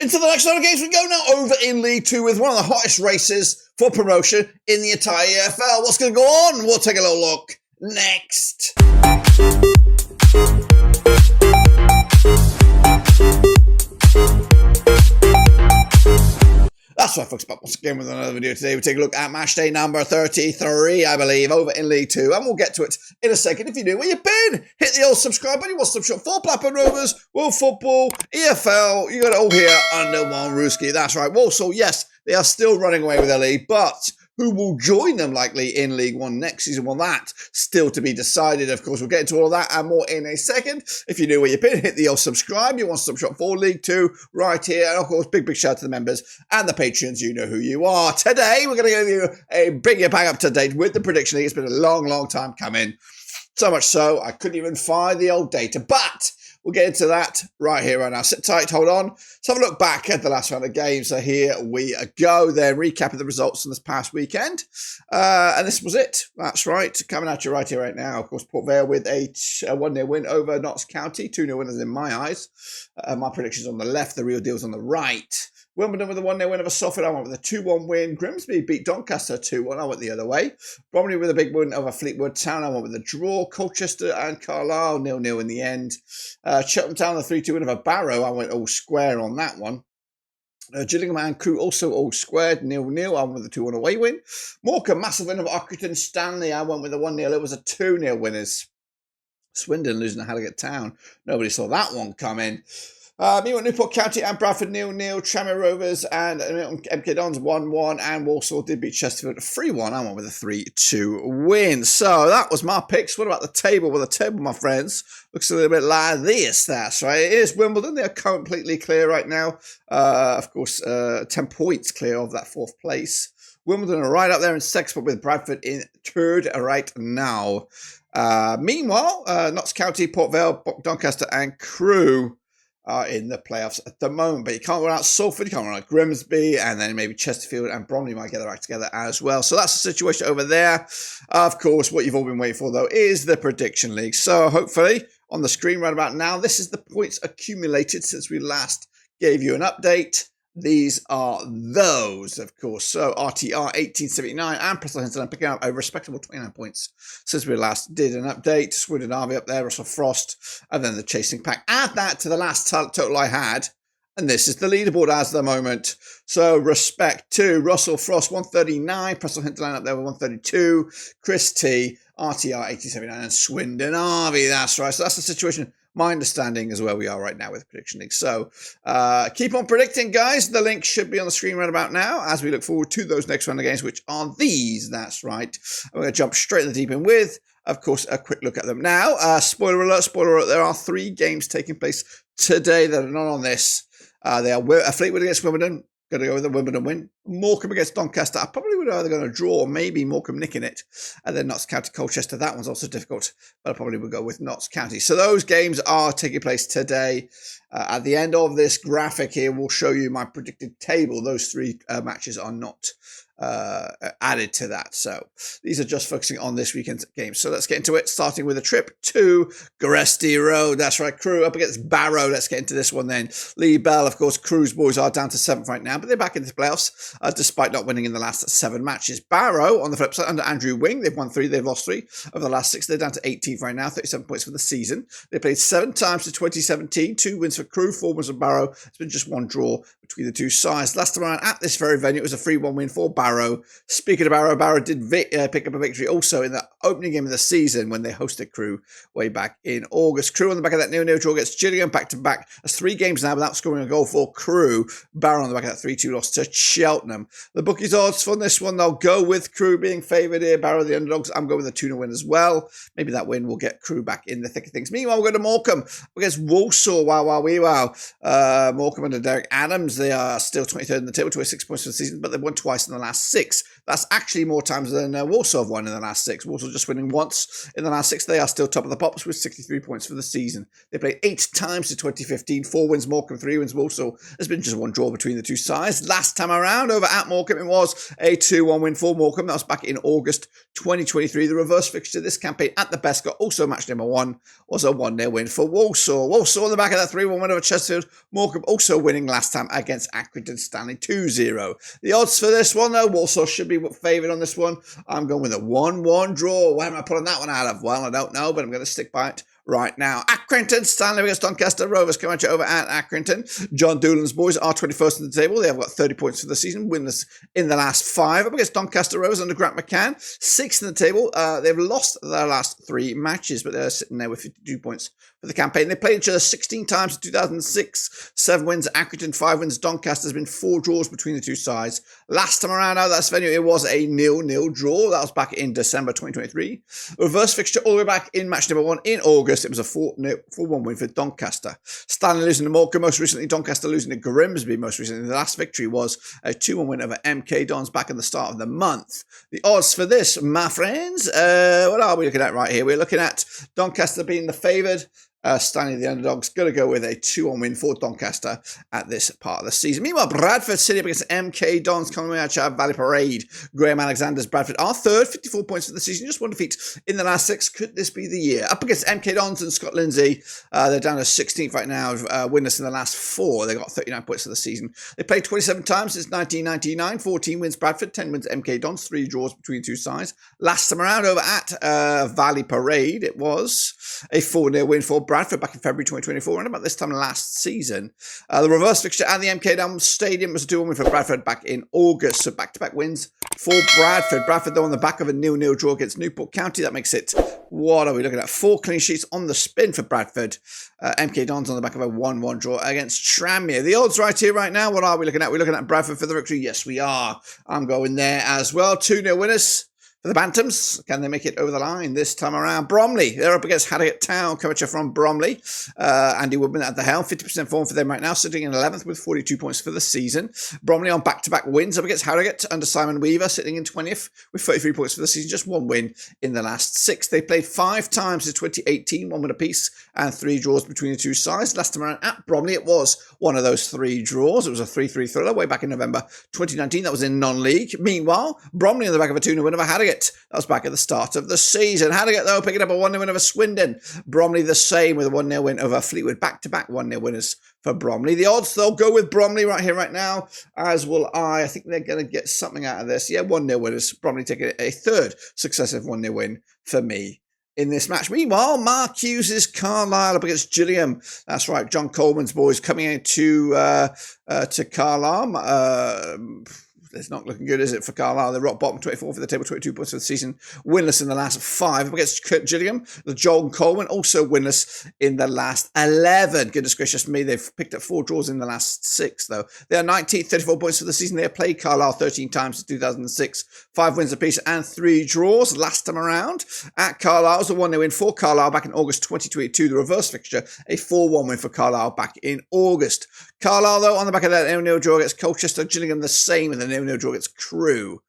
Into the next round of games we go now, over in League 2 with one of the hottest races for promotion in the entire EFL. What's going to go on? We'll take a little look next. That's right, folks, back once again with another video today. We take a look at Matchday number 33, I believe, over in League 2. And we'll get to it in a second. If you know where you've been, hit the old subscribe button. You want some shop for Blackburn Rovers, World Football, EFL. You got it all here under one Rooski. That's right. Walsall, yes, they are still running away with their league, but who will join them likely in League 1 next season? Well, that still to be decided. Of course, we'll get into all of that and more in a second. If you know where you've been, hit the old subscribe. You want to shop for League 2 right here. And of course, big shout out to the members and the patrons. You know who you are. Today, we're going to give you bring you back up to date with the prediction league. It's been a long time coming. So much so, I couldn't even find the old data. But we'll get into that right here, right now. Sit tight, hold on. Let's have a look back at the last round of games. So here we go. Then recapping the results from this past weekend. And this was it. That's right. Coming at you right here, right now. Of course, Port Vale with a 1-0 win over Notts County. 2-0 winners in my eyes. My predictions on the left, the real deal's on the right. Wimbledon with a 1-0 win over Salford. I went with a 2-1 win. Grimsby beat Doncaster 2-1. I went the other way. Bromley with a big win over Fleetwood Town. I went with a draw. Colchester and Carlisle 0-0 in the end. Cheltenham, a 3-2 win over Barrow. I went all square on that one. Gillingham and Crewe also all squared 0-0. I went with a 2-1 away win. Morecambe, massive win over Accrington. Stanley. I went with a 1-0. It was a 2-0 winners. Swindon losing to Harrogate Town. Nobody saw that one coming. Meanwhile, Newport County and Bradford 0-0, Tranmere Rovers and Milton FC 1-1, and Walsall did beat Chesterfield 3-1. I went with a 3-2 win. So that was my picks. What about the table? Well, the table, my friends, looks a little bit like this. That's right. It is Wimbledon. They are completely clear right now. Of course, 10 points clear of that fourth place. Wimbledon are right up there in second spot with Bradford in third right now. Meanwhile, Notts County, Port Vale, Doncaster and Crewe are in the playoffs at the moment. But you can't run out Salford, you can't run out Grimsby, and then maybe Chesterfield and Bromley might get their act together as well. So that's the situation over there. Of course, what you've all been waiting for, though, is the prediction league. So hopefully, on the screen right about now, this is the points accumulated since we last gave you an update. These are those, of course. So RTR 1879 and Preston Hinton picking up a respectable 29 points since we last did an update. Swindon Harvey up there, Russell Frost, and then the chasing pack. Add that to the last total I had, and this is the leaderboard as the moment. So respect to Russell Frost, 139, Preston Hinton up there with 132, Chris T, RTR 1879, and Swindon Harvey. That's right. So that's the situation. My understanding is where we are right now with Prediction League. So keep on predicting, guys. The link should be on the screen right about now as we look forward to those next round of games, which are these. That's right. I'm going to jump straight in the deep end with, of course, a quick look at them now. Spoiler alert, there are 3 games taking place today that are not on this. They are Fleetwood against Wimbledon. Going to go with the Wimbledon win. Morecambe against Doncaster. I probably would either going to draw or maybe Morecambe nicking it. And then Notts County Colchester. That one's also difficult, but I probably would go with Notts County. So those games are taking place today. At the end of this graphic here, we'll show you my predicted table. Those 3 matches are not added to that. So these are just focusing on this weekend's games. So let's get into it, starting with a trip to Grimsby Road. That's right, Crewe up against Barrow. Let's get into this one then. Lee Bell, of course, Crewe's boys are down to 7th right now, but they're back into the playoffs despite not winning in the last 7 matches. Barrow, on the flip side, under Andrew Wing, they've won 3, they've lost 3 over the last 6. They're down to 18th right now, 37 points for the season. They played 7 times to 2017, 2 wins for Crewe, 4 wins for Barrow. It's been just 1 draw between the 2 sides. Last time around at this very venue, it was a 3-1 win for Barrow. Speaking of Barrow, Barrow did pick up a victory also in the opening game of the season when they hosted Crewe way back in August. Crewe on the back of that 0-0 draw against Gillingham back-to-back. That's 3 games now without scoring a goal for Crewe. Barrow on the back of that 3-2 loss to Cheltenham. The bookies' odds for this one, they'll go with Crewe being favoured here. Barrow the underdogs. I'm going with a 2-0 win as well. Maybe that win will get Crewe back in the thick of things. Meanwhile, we'll go to Morecambe against Walsall. Wow. Morecambe under Derek Adams. They are still 23rd in the table, 26 points for the season, but they've won twice in the last 6. That's actually more times than Walsall have won in the last 6. Walsall just winning once in the last 6. They are still top of the pops with 63 points for the season. They played 8 times to 2015. 4 wins Morecambe, 3 wins Walsall. There's been just 1 draw between the 2 sides. Last time around, over at Morecambe. It was a 2-1 win for Morecambe. That was back in August 2023. The reverse fixture this campaign at the best got also match number 1 was a 1-0 win for Walsall. Walsall on the back of that 3-1 win over Chesterfield. Morecambe also winning last time against Accrington Stanley 2-0. The odds for this one though, Walsall should be favoured on this one. I'm going with a 1-1 draw. Where am I pulling that one out of? Well, I don't know, but I'm going to stick by it right now. Accrington, Stanley against Doncaster. Rovers come at you over at Accrington. John Doolan's boys are 21st in the table. They have got 30 points for the season, winless in the last 5. Up against Doncaster Rovers under Grant McCann, 6th in the table. They've lost their last 3 matches, but they're sitting there with 52 points for the campaign. They played each other 16 times in 2006. 7 wins, Accrington, 5 wins. Doncaster. There's been 4 draws between the two sides. Last time around out of that venue, it was a 0-0 draw. That was back in December 2023. Reverse fixture all the way back in match number 1 in August. It was a 4-1 win for Doncaster. Stanley losing to Morecambe most recently. Doncaster losing to Grimsby most recently. The last victory was a 2-1 win over MK Dons back in the start of the month. The odds for this, my friends, what are we looking at right here? We're looking at Doncaster being the favoured. Stanley, the underdogs, going to go with a 2-1 win for Doncaster at this part of the season. Meanwhile, Bradford City up against MK Dons coming out of Vale Parade. Graham Alexander's Bradford are third, 54 points for the season, just 1 defeat in the last 6. Could this be the year? Up against MK Dons and Scott Lindsay, they're down to 16th right now, winless in the last 4. They got 39 points for the season. They played 27 times since 1999, 14 wins Bradford, 10 wins MK Dons, 3 draws between two sides. Last time around over at Vale Parade, it was a 4-0 win for Bradford back in February 2024, and about this time last season. The reverse fixture at the MK Dons Stadium was a 2-1 win for Bradford back in August. So back-to-back wins for Bradford. Bradford, though, on the back of a 0-0 draw against Newport County. That makes it, what are we looking at? 4 clean sheets on the spin for Bradford. MK Dons on the back of a 1-1 draw against Tranmere. The odds right here, right now, what are we looking at? We're looking at Bradford for the victory. Yes, we are. I'm going there as well. 2-0 winners. For the Bantams, can they make it over the line this time around? Bromley, they're up against Harrogate Town, coming from Bromley. Andy Woodman at the helm, 50% form for them right now, sitting in 11th with 42 points for the season. Bromley on back-to-back wins up against Harrogate under Simon Weaver, sitting in 20th with 33 points for the season, just 1 win in the last 6. They played 5 times since 2018, 1 win apiece, and 3 draws between the two sides. Last time around at Bromley, it was one of those 3 draws. It was a 3-3 thriller way back in November 2019. That was in non-league. Meanwhile, Bromley on the back of a 2-0 win over Harrogate. That was back at the start of the season. Harrogate, though, picking up a 1-0 win over Swindon. Bromley the same with a 1-0 win over Fleetwood. Back-to-back 1-0 winners for Bromley. The odds, they'll go with Bromley right here, right now, as will I. I think they're going to get something out of this. Yeah, 1-0 winners. Bromley taking a 3rd successive 1-0 win for me in this match. Meanwhile, Mark Hughes' Carlisle up against Gillingham. That's right, John Coleman's boys coming into to Carlisle. It's not looking good, is it, for Carlisle? They're rock bottom, 24 for the table, 22 points for the season. Winless in the last 5 against Gillingham. The John Coleman also winless in the last 11. Goodness gracious me, they've picked up 4 draws in the last 6, though. They are 19th, 34 points for the season. They have played Carlisle 13 times since 2006. 5 wins apiece and 3 draws last time around. At Carlisle, it was a 1-0 win for Carlisle back in August 2022. The reverse fixture, a 4-1 win for Carlisle back in August. Carlisle, though, on the back of that 0-0 draw against Colchester. Gillingham the same with a 0-0 draw against Crewe.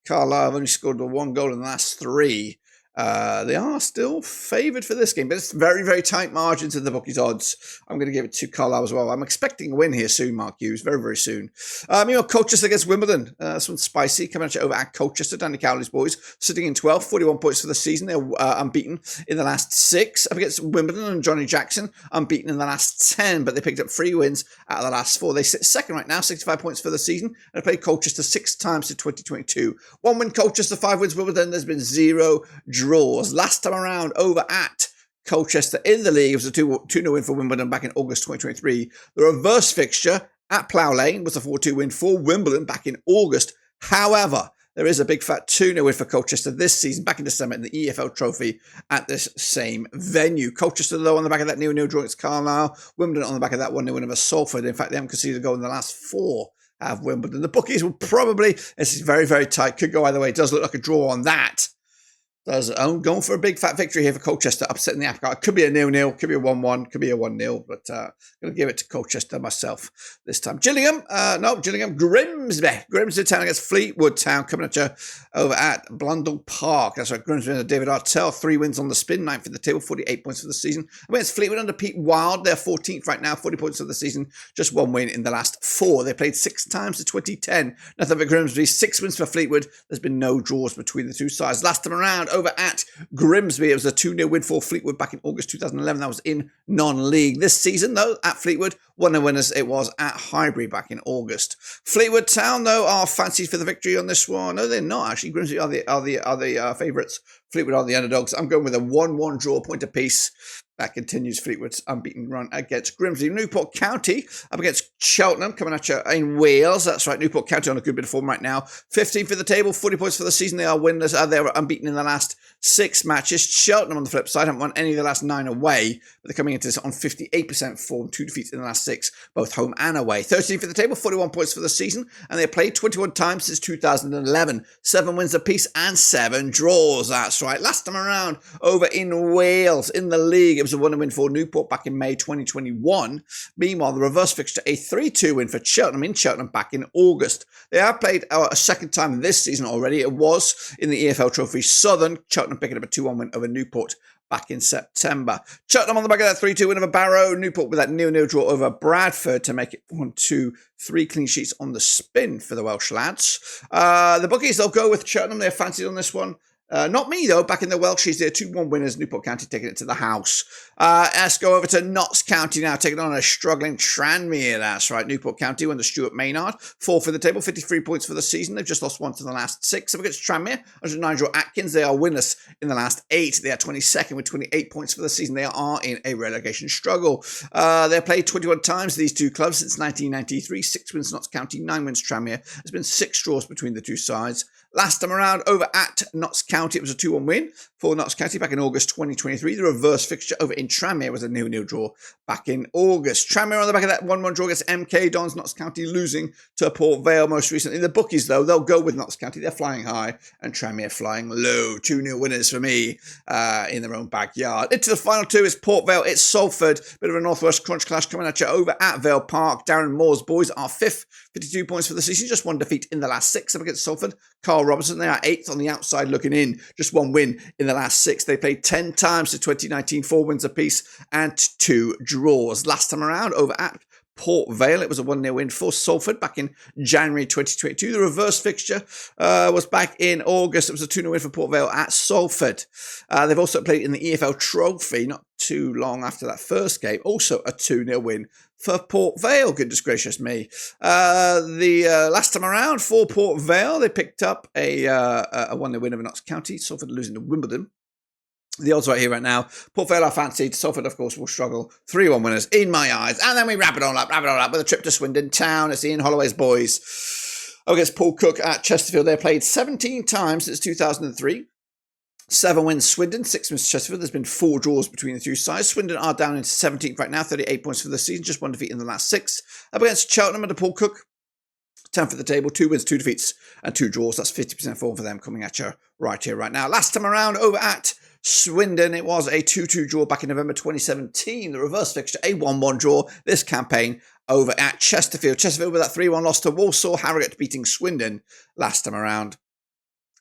Carlisle have only scored 1 goal in the last 3. They are still favoured for this game, but it's very, very tight margins in the bookies' odds. I'm going to give it to Carlisle as well. I'm expecting a win here soon, Mark Hughes, very, very soon. Meanwhile, Colchester against Wimbledon. This one's spicy. Coming at you over at Colchester. Danny Cowley's boys sitting in 12th, 41 points for the season. They're unbeaten in the last 6. Up against Wimbledon and Johnny Jackson, unbeaten in the last 10, but they picked up 3 wins out of the last 4. They sit second right now, 65 points for the season, and they played Colchester 6 times to 2022. 1 win Colchester, 5 wins Wimbledon. There's been 0 draws. Last time around over at Colchester in the league, it was a 2-0 win for Wimbledon back in August 2023. The reverse fixture at Plough Lane was a 4-2 win for Wimbledon back in August. However, there is a big fat 2-0 win for Colchester this season back in December in the EFL Trophy at this same venue. Colchester, though, on the back of that 0-0 draw against Carlisle. Wimbledon on the back of that 1-0 win over Salford. In fact, they haven't conceded a goal in the last 4. Have Wimbledon. The bookies will probably, this is very, very tight, could go either way. It does look like a draw on that. I'm going for a big fat victory here for Colchester, upsetting the apple cart. Could be a 0-0, could be a 1-1, could be a 1-0, but I'm going to give it to Colchester myself this time. Gillingham, Grimsby Town against Fleetwood Town, coming at you over at Blundell Park. That's right, Grimsby under David Artell, 3 wins on the spin, 9th for the table, 48 points for the season. Against Fleetwood under Pete Wild, they're 14th right now, 40 points for the season, just 1 win in the last 4. They played 6 times to 2010. Nothing for Grimsby, 6 wins for Fleetwood. There's been no draws between the two sides. Last time around, over at Grimsby, it was a 2-0 win for Fleetwood back in August 2011. That was in non-league. This season, though, at Fleetwood, one of the winners, it was at Highbury back in August. Fleetwood Town, though, are fancied for the victory on this one. No, they're not, actually. Grimsby are the favourites. Fleetwood are the underdogs. I'm going with a 1-1 draw, point apiece. That continues Fleetwood's unbeaten run against Grimsby. Newport County up against Cheltenham, coming at you in Wales. That's right, Newport County on a good bit of form right now. 15th for the table, 40 points for the season. They are winners. They were unbeaten in the last 6 matches. Cheltenham on the flip side haven't won any of the last 9 away, but they're coming into this on 58% form, 2 defeats in the last 6, both home and away. 13th for the table, 41 points for the season, and they played 21 times since 2011. 7 wins apiece and 7 draws. That's right. Last time around, over in Wales, in the league, it was a 1-win win for Newport back in May 2021. Meanwhile, the reverse fixture, a 3-2 win for Cheltenham in Cheltenham back in August. They have played a second time this season already. It was in the EFL Trophy Southern. Cheltenham picking up a 2-1 win over Newport back in September. Cheltenham on the back of that 3-2 win over Barrow. Newport with that 0-0 draw over Bradford to make it 1-2, 3 clean sheets on the spin for the Welsh lads. The bookies, they'll go with Cheltenham. They're fancied on this one. Not me, though. Back in the Welshies, they're 2-1 winners. Newport County taking it to the house. Let's go over to Notts County now, taking on a struggling Tranmere. That's right. Newport County under Stuart Maynard. 4th for the table, 53 points for the season. They've just lost 1 to the last 6. Up against Tranmere, under Nigel Atkins, they are winners in the last 8. They are 22nd with 28 points for the season. They are in a relegation struggle. They've played 21 times, these two clubs, since 1993. 6 wins Notts County, 9 wins Tranmere. There's been 6 draws between the two sides. Last time around, over at Notts County, it was a 2-1 win for Notts County back in August 2023. The reverse fixture over in Tranmere was a 0-0 draw back in August. Tranmere on the back of that 1-1 draw against MK Dons. Notts County losing to Port Vale most recently. The bookies, though, they'll go with Notts County. They're flying high, and Tranmere flying low. 2-0 winners for me in their own backyard. Into the final 2 is Port Vale. It's Salford. Bit of a Northwest crunch clash coming at you over at Vale Park. Darren Moore's boys are 5th, 52 points for the season. Just 1 defeat in the last 6 up against Salford. Carl Robertson, they are 8th on the outside looking in. Just 1 win in the last 6. They played 10 times to 2019, 4 wins apiece and 2 draws. Last time around, over at Port Vale, it was a 1-0 win for Salford back in January 2022. The reverse fixture was back in August. It was a 2-0 win for Port Vale at Salford. They've also played in the EFL Trophy not too long after that first game. Also a 2-0 win for Port Vale. Goodness gracious me. The last time around for Port Vale, they picked up a 1-0 win over Notts County. Salford losing to Wimbledon. The odds right here right now. Port Vale are fancied. Salford, of course, will struggle. 3-1 winners in my eyes. And then we wrap it all up with a trip to Swindon Town. It's Ian Holloway's boys against Paul Cook at Chesterfield. They played 17 times since 2003. 7 wins Swindon, 6 wins Chesterfield. There's been 4 draws between the two sides. Swindon are down into 17th right now, 38 points for the season, just 1 defeat in the last 6. Up against Cheltenham under Paul Cook, 10th for the table, 2 wins, 2 defeats, and 2 draws. That's 50% form for them coming at you right here, right now. Last time around, over at Swindon, it was a 2-2 draw back in November 2017. The reverse fixture, a 1-1 draw this campaign over at Chesterfield. Chesterfield with that 3-1 loss to Walsall. Harrogate beating Swindon last time around.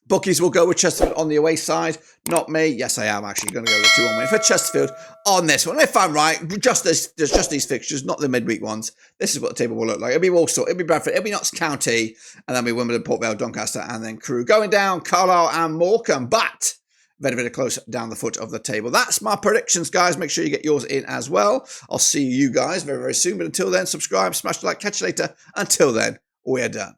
Bookies will go with Chesterfield on the away side. Not me. Yes, I am actually going to go with a 2-1 win for Chesterfield on this one. If I'm right, just these fixtures, not the midweek ones. This is what the table will look like. It'll be Walsall, it'll be Bradford, it'll be Notts County, and then be Wimbledon, Port Vale, Doncaster, and then Crewe. Going down, Carlisle and Morecambe, but very close down the foot of the table. That's my predictions, guys. Make sure you get yours in as well. I'll see you guys very soon. But until then, subscribe, smash the like, catch you later. Until then, we're done.